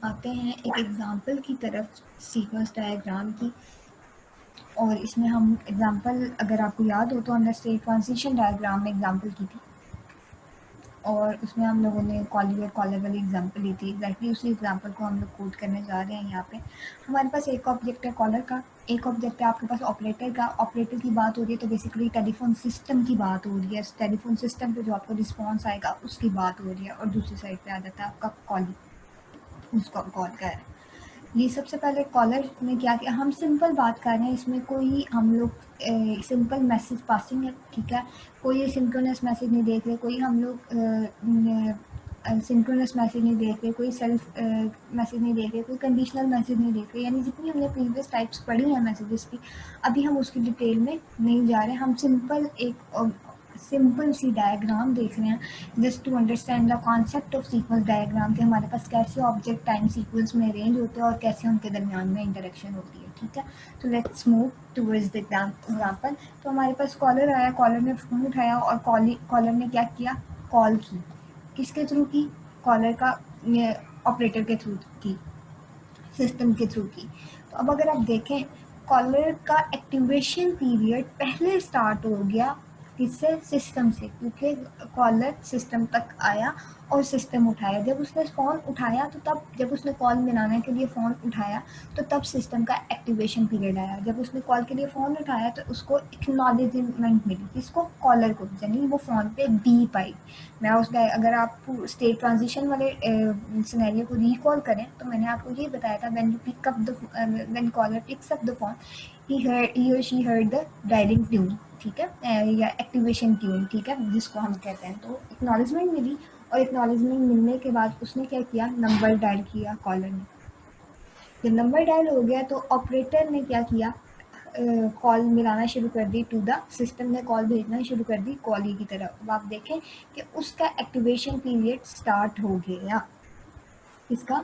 आते हैं एक एग्जांपल की तरफ सीक्वेंस डायग्राम की। और इसमें हम एग्जांपल, अगर आपको याद हो तो हमने स्टेट ट्रांजिशन डायग्राम में एग्जांपल की थी और उसमें हम लोगों ने कॉली और कॉलर वाली एग्जांपल ली थी। एग्जैक्टली उसी एग्जांपल को हम लोग कोड करने जा रहे हैं यहाँ पे। हमारे पास एक ऑब्जेक्ट है कॉलर का, एक ऑब्जेक्ट है आपके पास ऑपरेटर का। ऑपरेटर की बात हो रही है तो बेसिकली टेलीफोन सिस्टम की बात हो रही है। टेलीफोन सिस्टम पे जो आपको रिस्पॉन्स आएगा उसकी बात हो रही है। और दूसरी साइड पे आ जाता है आपका कॉली, उसको कॉल कर रहे हैं। ये सबसे पहले कॉलर ने क्या किया, हम सिंपल बात कर रहे हैं, इसमें कोई हम लोग सिंपल मैसेज पासिंग है, ठीक है। कोई सिंक्रोनस मैसेज नहीं देख रहे, कोई हम लोग सिंक्रोनस मैसेज नहीं देख रहे, कोई सेल्फ मैसेज नहीं देख रहे, कोई कंडीशनल मैसेज नहीं देख रहे। यानी जितनी हमने प्रीवियस टाइप्स पढ़ी हैं मैसेजेस की, अभी हम उसकी डिटेल में नहीं जा रहे। हम सिंपल सी डायग्राम देख रहे हैं just to understand the concept of sequence diagram के हमारे पास कैसे ऑब्जेक्ट टाइम सीक्वेंस में अरेंज होते हैं और कैसे उनके दरमियान में इंटरेक्शन होती है, ठीक है। तो let's move towards the example. तो हमारे पास कॉलर आया, कॉलर ने फ़ोन उठाया और कॉलर ने क्या किया, कॉल की। किसके थ्रू की, कॉलर का ऑपरेटर के थ्रू की, सिस्टम के थ्रू की। तो अब अगर आप देखें, कॉलर का एक्टिवेशन पीरियड पहले स्टार्ट हो गया किससे, सिस्टम से, क्योंकि कॉलर सिस्टम तक आया और सिस्टम उठाया। जब उसने फ़ोन उठाया तो तब, जब उसने कॉल मिलाने के लिए फ़ोन उठाया तो तब सिस्टम का एक्टिवेशन पीरियड आया। जब उसने कॉल के लिए फ़ोन उठाया तो उसको एक्नॉलेजमेंट मिली, किसको, कॉलर को, यानी वो फ़ोन पे बीप आई। मैं उस अगर आप स्टेट ट्रांजिशन वाले सिनेरियो को रिकॉल करें तो मैंने आपको ये बताया था, when caller picks up the phone, he or she heard the dialling tune, ठीक है, या एक्टिवेशन ट्यून, ठीक है, जिसको हम कहते हैं। तो एक्नॉलेजमेंट मिली और एक्नॉलेजमेंट मिलने के बाद उसने क्या किया, नंबर डायल किया कॉलर ने। जब नंबर डायल हो गया तो ऑपरेटर ने क्या किया, कॉल मिलाना शुरू कर दी टू द सिस्टम, ने कॉल भेजना शुरू कर दी कॉली की तरफ। अब आप देखें कि उसका एक्टिवेशन पीरियड स्टार्ट हो गया, इसका,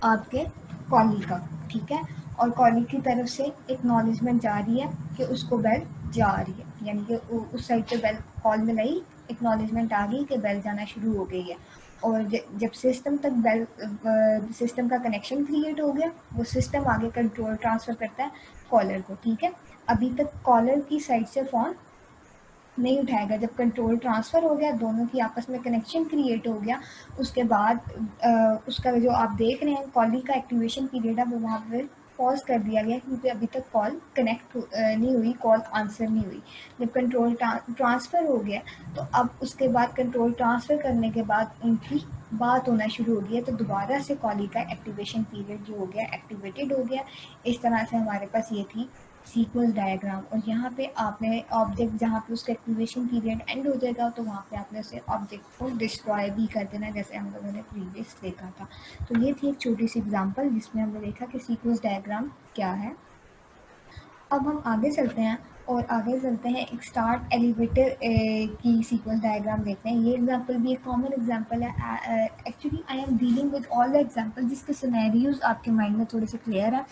आपके कॉली का, ठीक है। और कॉली की तरफ से एक्नॉलेजमेंट जा रही है कि उसको बेल जा रही है, यानी कि उस साइड पे बेल कॉल मिलाई, एक्नॉलेजमेंट आ गई कि बेल जाना शुरू हो गई है। और जब सिस्टम तक बेल, सिस्टम का कनेक्शन क्रिएट हो गया, वो सिस्टम आगे कंट्रोल ट्रांसफ़र करता है कॉलर को, ठीक है। अभी तक कॉलर की साइड से फ़ोन नहीं उठाएगा। जब कंट्रोल ट्रांसफ़र हो गया, दोनों की आपस में कनेक्शन क्रिएट हो गया, उसके बाद उसका जो आप देख रहे हैं कॉली का एक्टिवेशन पीरियड है वो वहाँ पर पॉज कर दिया गया, क्योंकि अभी तक कॉल कनेक्ट नहीं हुई, कॉल आंसर नहीं हुई। जब कंट्रोल ट्रांसफ़र हो गया तो अब उसके बाद कंट्रोल ट्रांसफ़र करने के बाद उनकी बात होना शुरू हो गई है, तो दोबारा से कॉली का एक्टिवेशन पीरियड जो हो गया, एक्टिवेटेड हो गया। इस तरह से हमारे पास ये थी सीक्वेंस डायग्राम। और यहाँ पे आपने ऑब्जेक्ट, जहाँ पे उसका एक्टिवेशन पीरियड एंड हो जाएगा तो वहाँ पे आपने उसे ऑब्जेक्ट को डिस्ट्रॉय भी कर देना, जैसे हम लोगों ने प्रीवियस देखा था। तो ये थी एक छोटी सी एग्जांपल जिसमें हमने देखा कि सीक्वेंस डायग्राम क्या है। अब हम आगे चलते हैं और आगे चलते हैं एक स्टार्ट एलिवेटर की सीक्वेंस डायग्राम देखते हैं। ये एग्जांपल भी एक कॉमन एग्जांपल है। Actually I am dealing with all the example जिसके सिनेरियोज आपके माइंड में थोड़े से क्लियर है।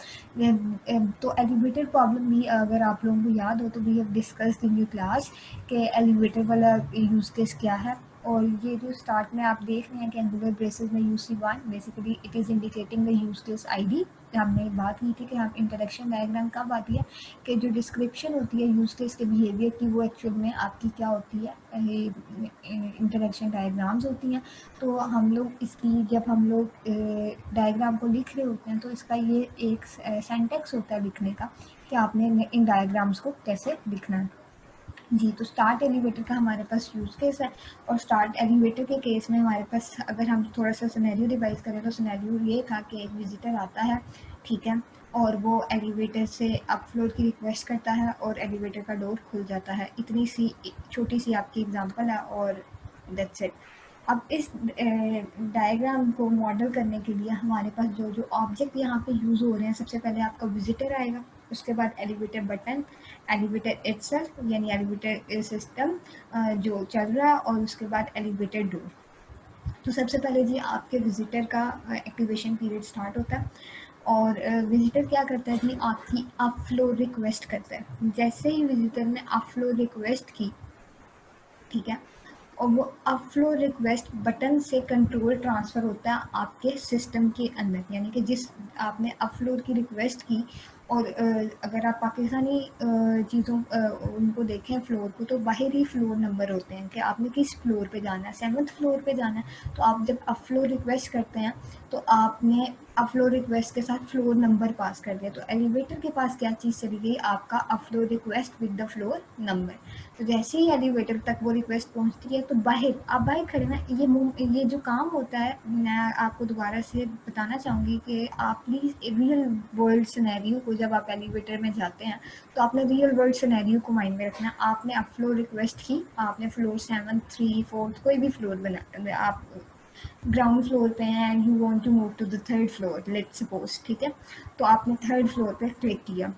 तो एलिवेटर प्रॉब्लम भी अगर आप लोगों को याद हो तो we have discussed in your class के एलिवेटर वाला यूज़ केस क्या है। और ये जो स्टार्ट में आप देख रहे हैं कि एंगुलर ब्रेसेस में UC1 basically it is indicating the use case ID। हमने बात की थी कि हम इंटरेक्शन डायग्राम कब आती है, कि जो डिस्क्रिप्शन होती है यूज केस के बिहेवियर की, वो एक्चुअल में आपकी क्या होती है, इंटरेक्शन डायग्राम्स होती हैं। तो हम लोग इसकी, जब हम लोग डायग्राम को लिख रहे होते हैं तो इसका ये एक सेंटेक्स होता है लिखने का कि आपने इन डायग्राम्स को कैसे लिखना है। जी, तो स्टार्ट एलिवेटर का हमारे पास यूज़ केस है। और स्टार्ट एलिवेटर के केस में हमारे पास, अगर हम थोड़ा सा सिनेरियो डिवाइस करें तो सिनेरियो ये था कि एक विजिटर आता है, ठीक है, और वो एलिवेटर से अप फ्लोर की रिक्वेस्ट करता है और एलिवेटर का डोर खुल जाता है। इतनी सी छोटी सी आपकी एग्जांपल है और दैट्स इट। अब इस डायग्राम को मॉडल करने के लिए हमारे पास जो जो ऑब्जेक्ट यहाँ पे यूज़ हो रहे हैं, सबसे पहले आपका विजिटर आएगा, उसके बाद एलिवेटर बटन, एलिवेटर इटसेल्फ यानी एलिवेटर सिस्टम जो चल रहा है, और उसके बाद एलिवेटर डोर। तो सबसे पहले जी आपके विजिटर का एक्टिवेशन पीरियड स्टार्ट होता है। और विजिटर क्या करता है कि आपकी अप फ्लो रिक्वेस्ट करता है। जैसे ही विजिटर ने अप फ्लो रिक्वेस्ट की, ठीक है, और वो अपफ्लो रिक्वेस्ट बटन से कंट्रोल ट्रांसफ़र होता है आपके सिस्टम के अंदर, यानी कि जिस आपने अपफ्लो की रिक्वेस्ट की और अगर आप पाकिस्तानी चीज़ों उनको देखें फ्लोर को, तो बाहर ही फ्लोर नंबर होते हैं कि आपने किस फ्लोर पे जाना है, 7th फ्लोर पे जाना है। तो आप जब अपफ्लो रिक्वेस्ट करते हैं तो आपने अपफ्लो रिक्वेस्ट के साथ फ्लोर नंबर पास कर दिया। तो एलिवेटर के पास क्या चीज़ चली गई, आपका upflow request with the floor number. तो जैसे ही एलिवेटर तक वो रिक्वेस्ट पहुंचती है तो बाहर आप बाहर खड़े ना, ये जो काम होता है, मैं आपको दोबारा से बताना चाहूँगी कि आप प्लीज़ रियल वर्ल्ड सिनेरियो को, जब आप एलिवेटर में जाते हैं तो आपने रियल वर्ल्ड सिनेरियो को माइंड में रखना। आपने आप फ्लोर रिक्वेस्ट की, आपने फ्लोर 7, 3, 4 कोई भी फ्लोर बना, आप ग्राउंड फ्लोर पे हैं and you want to move to the 3rd floor, let's suppose, ठीक है। तो आपने 3rd फ्लोर पे क्लिक किया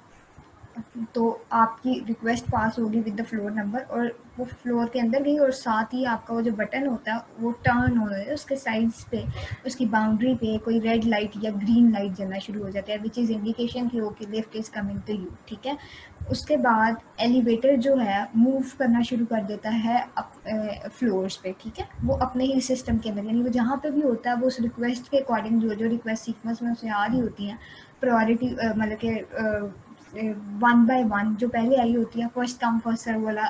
तो आपकी रिक्वेस्ट पास होगी विद द फ्लोर नंबर और वो फ्लोर के अंदर गई, और साथ ही आपका वो जो बटन होता है वो टर्न हो रहा है, उसके साइड्स पे, उसकी बाउंड्री पे कोई रेड लाइट या ग्रीन लाइट जलना शुरू हो जाता है, विच इज़ इंडिकेशन कि okay lift is coming to you, ठीक है। उसके बाद एलिवेटर जो है मूव करना शुरू कर देता है फ्लोर्स पे, ठीक है, वो अपने ही सिस्टम के अंदर, यानी वो जहाँ पे भी होता है वो उस रिक्वेस्ट के अकॉर्डिंग जो जो रिक्वेस्ट सीक्वेंस में उसे आ रही होती हैं प्रायोरिटी, मतलब कि 1 बाय 1 जो पहले आई होती है, फर्स्ट कम फर्स्ट सर्व वाला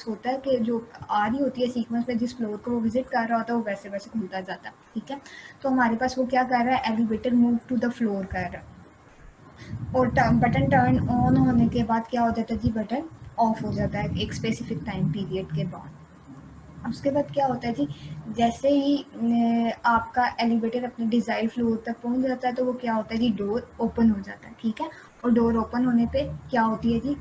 होता है कि जो आ रही होती है सीक्वेंस में, जिस फ्लोर को वो विजिट कर रहा होता है वो वैसे वैसे खुलता जाता है, ठीक है। तो हमारे पास वो क्या कर रहा है, elevator move to the floor कर रहा है, और बटन टर्न ऑन होने के बाद क्या हो जाता है जी, बटन ऑफ हो जाता है एक स्पेसिफिक टाइम पीरियड के बाद। उसके बाद क्या होता है जी, जैसे ही आपका एलिवेटर अपने डिज़ायर फ्लोर तक पहुंच जाता है तो वो क्या होता है जी, डोर ओपन हो जाता है, ठीक है। और डोर ओपन होने पे क्या होती है जी,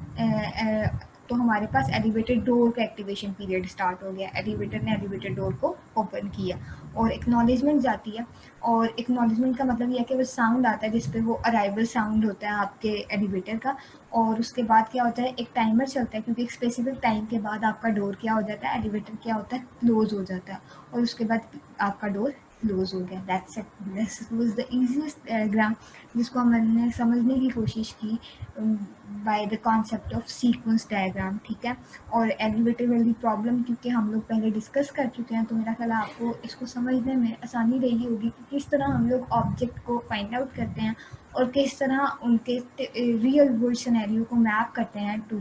तो हमारे पास एलिवेटर डोर का एक्टिवेशन पीरियड स्टार्ट हो गया, एलिवेटर ने एलिवेटर डोर को ओपन किया और एक्नॉलेजमेंट जाती है। और एक्नॉलेजमेंट का मतलब ये है कि वो साउंड आता है जिसपे वो अराइवल साउंड होता है आपके एलिवेटर का, और उसके बाद क्या होता है, एक टाइमर चलता है, क्योंकि एक स्पेसिफिक टाइम के बाद आपका डोर क्या हो जाता है, एलिवेटर क्या होता है, क्लोज हो जाता है, और उसके बाद आपका डोर क्लोज हो गया। That's it, this was the easiest diagram जिसको हमने समझने की कोशिश की by the concept of sequence diagram, ठीक है। और एलिवेटर वाली प्रॉब्लम क्योंकि हम लोग पहले डिस्कस कर चुके हैं, तो मेरा ख्याल है आपको इसको समझने में आसानी रही होगी कि किस तरह हम लोग ऑब्जेक्ट को फाइंड आउट करते हैं और किस तरह उनके रियल वर्ल्ड सिनेरियो को मैप करते हैं टू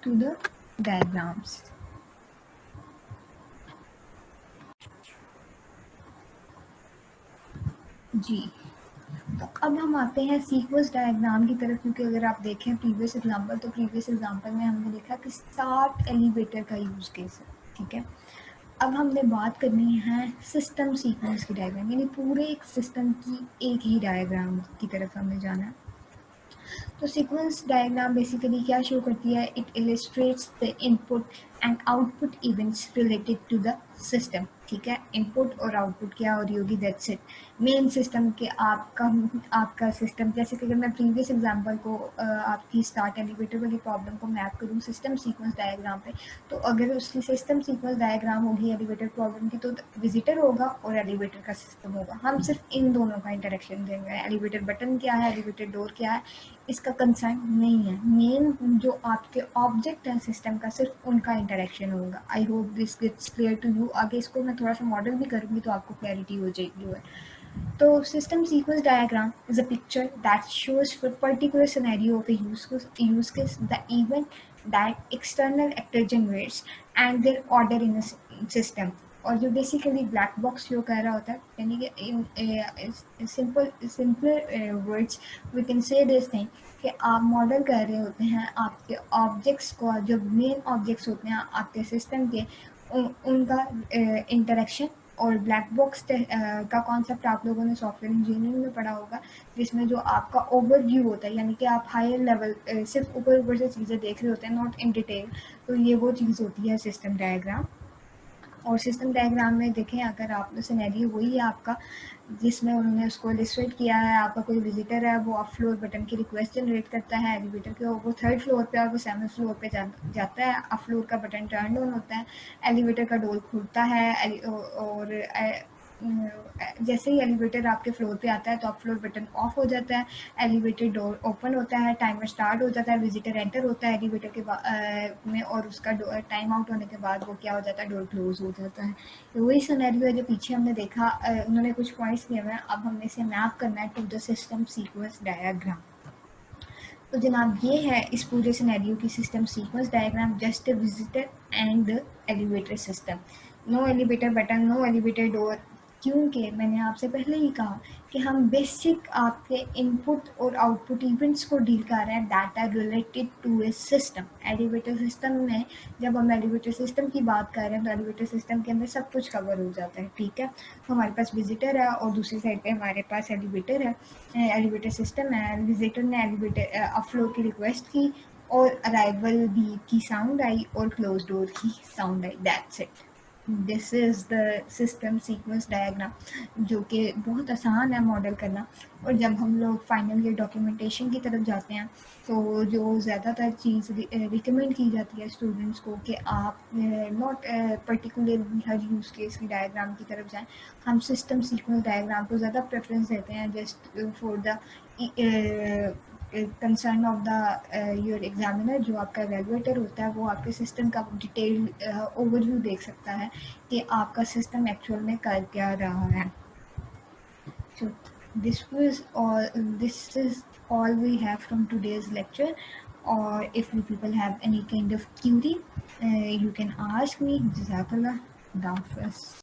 द डायग्राम्स। जी, तो अब हम आते हैं सीक्वेंस डायग्राम की तरफ, क्योंकि अगर आप देखें प्रीवियस एग्जांपल, तो प्रीवियस एग्जांपल में हमने देखा कि स्टार्ट एलिवेटर का यूज़ केस है, ठीक है। अब हमने बात करनी है सिस्टम सीक्वेंस की डायग्राम, यानी पूरे एक सिस्टम की एक ही डायग्राम की तरफ हमने जाना है। तो सीक्वेंस डायग्राम बेसिकली क्या शो करती है, it illustrates the input and output events related to the system, ठीक है। इनपुट और आउटपुट क्या हो रही होगी, दैट्स इट। मेन सिस्टम के आपका सिस्टम, जैसे कि अगर मैं प्रीवियस एग्जांपल को आपकी स्टार्ट एलिवेटर वाली प्रॉब्लम को मैप करूँ सिस्टम सीक्वेंस डायग्राम पे, तो अगर उसकी सिस्टम सीक्वेंस डायग्राम होगी एलिवेटर प्रॉब्लम की, तो विजिटर होगा और एलिवेटर का सिस्टम होगा। हम सिर्फ इन दोनों का इंटरेक्शन देंगे, एलिवेटर बटन क्या है, एलिवेटर डोर क्या है, इसका कंसर्न नहीं है। मेन जो आपके ऑब्जेक्ट है सिस्टम का, सिर्फ उनका इंटरेक्शन होगा। I hope this gets clear to you. आगे इसको मैं थोड़ा सा मॉडल भी करूँगी तो आपको क्लैरिटी हो जाएगी। तो system sequence diagram is a picture that shows for particular scenario of a use case the event that external actor generates and their order in a system। और जो बेसिकली ब्लैक बॉक्स शो कर रहा होता है, यानी कि in simple words we can say this thing कि आप मॉडल कर रहे होते हैं आपके ऑब्जेक्ट्स को, जो मेन ऑब्जेक्ट्स होते हैं आपके सिस्टम के, उनका इंटरेक्शन। और ब्लैक बॉक्स का कॉन्सेप्ट आप लोगों ने सॉफ्टवेयर इंजीनियरिंग में पढ़ा होगा, जिसमें जो आपका ओवरव्यू होता है, यानी कि आप हायर लेवल सिर्फ ऊपर ऊपर से चीज़ें देख रहे होते हैं, नॉट इन डिटेल। तो ये वो चीज़ होती है सिस्टम डायग्राम। और सिस्टम डायग्राम में देखें, अगर आप सिनेरियो वही है आपका, जिसमें उन्होंने उसको इलिस्ट्रेट किया है, आपका कोई विजिटर है, वो ऑफ फ्लोर बटन की रिक्वेस्ट जनरेट करता है एलिवेटर के, वो 3rd फ्लोर पे और वो 7th फ्लोर पे जाता है, ऑफ फ्लोर का बटन टर्न ऑन होता है, एलिवेटर का डोर खुलता है और जैसे ही एलिवेटर आपके फ्लोर पे आता है तो आप फ्लोर बटन ऑफ हो जाता है, एलिवेटर डोर ओपन होता है, टाइमर स्टार्ट हो जाता है, विजिटर एंटर होता है एलिवेटर के में, और उसका टाइम आउट होने के बाद वो क्या हो जाता है, डोर क्लोज हो जाता है। तो वही सिनेरियो है जो पीछे हमने देखा। उन्होंने कुछ पॉइंट्स दिए हुए हैं, अब हमने इसे मैप करना है to the system sequence diagram. तो जनाब ये है इस पूरे सिनेरियो की system sequence diagram, just visitor and the elevator system. No elevator button, no elevator door, क्योंकि मैंने आपसे पहले ही कहा कि हम बेसिक आपके इनपुट और आउटपुट इवेंट्स को डील कर रहे हैं that are related to a system. Elevator system में जब हम एलिवेटर सिस्टम की बात कर रहे हैं तो एलिवेटर सिस्टम के अंदर सब कुछ कवर हो जाता है, ठीक है। तो हमारे पास विजिटर है और दूसरी साइड पे हमारे पास एलिवेटर है, एलिवेटर सिस्टम है। विजिटर ने एलिवेटर अपफ्लो की रिक्वेस्ट की और अराइवल भी की साउंड आई और क्लोज डोर की sound I, that's it. This is the system sequence diagram, जो कि बहुत आसान है मॉडल करना। और जब हम लोग फाइनल ईयर डॉक्यूमेंटेशन की तरफ जाते हैं तो जो ज़्यादातर चीज़ रिकमेंड की जाती है स्टूडेंट्स को कि आप not particularly her use case की डायग्राम की तरफ जाएं, हम सिस्टम सीक्वेंस डायग्राम को ज़्यादा प्रेफरेंस देते हैं just for the concern of the your examiner. जो आपका एवेलुएटर होता है वो आपके सिस्टम का डिटेल ओवरव्यू देख सकता है कि आपका सिस्टम एक्चुअल में कर क्या रहा है। So this is all we have from today's lecture. Or if you people have any kind of query, you can ask me. Jazakallah. Dafis.